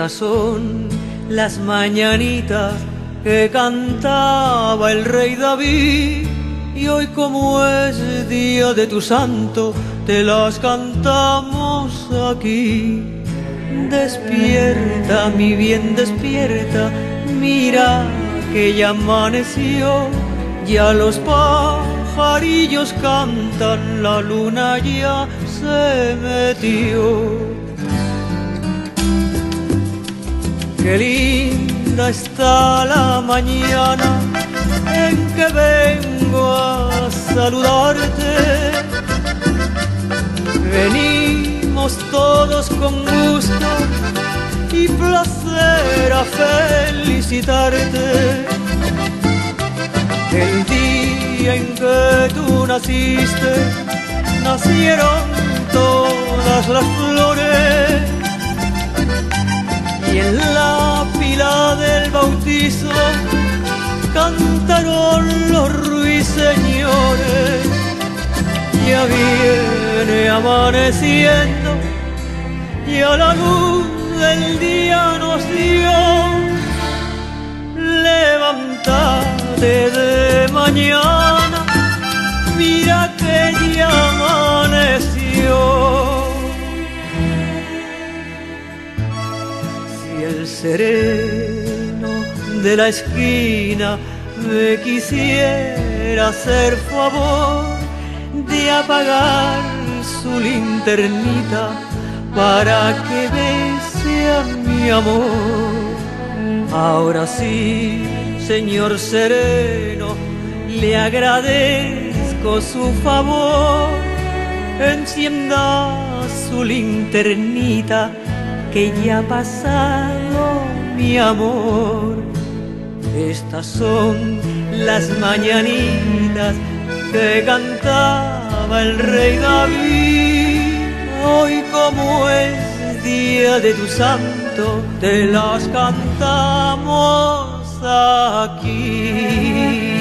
Estas son las mañanitas que cantaba el rey David, y hoy, como es día de tu santo, te las cantamos aquí. Despierta, mi bien, despierta, mira que ya amaneció, ya los pajarillos cantan, la luna ya se metió. Qué linda está la mañana en que vengo a saludarte. Venimos todos con gusto y placer a felicitarte. El día en que tú naciste, nacieron todas las flores, y en la pila del bautizo cantaron los ruiseñores. Ya viene amaneciendo y a la luz del día nos dio. Levántate de mañana, mira que ya amaneció. Si el sereno de la esquina me quisiera hacer favor de apagar su linternita para que bese a mi amor. Ahora sí, señor sereno, le agradezco su favor. Encienda su linternita, que ya ha pasado mi amor. Estas son las mañanitas que cantaba el rey David. Hoy, como es día de tu santo, te las cantamos aquí.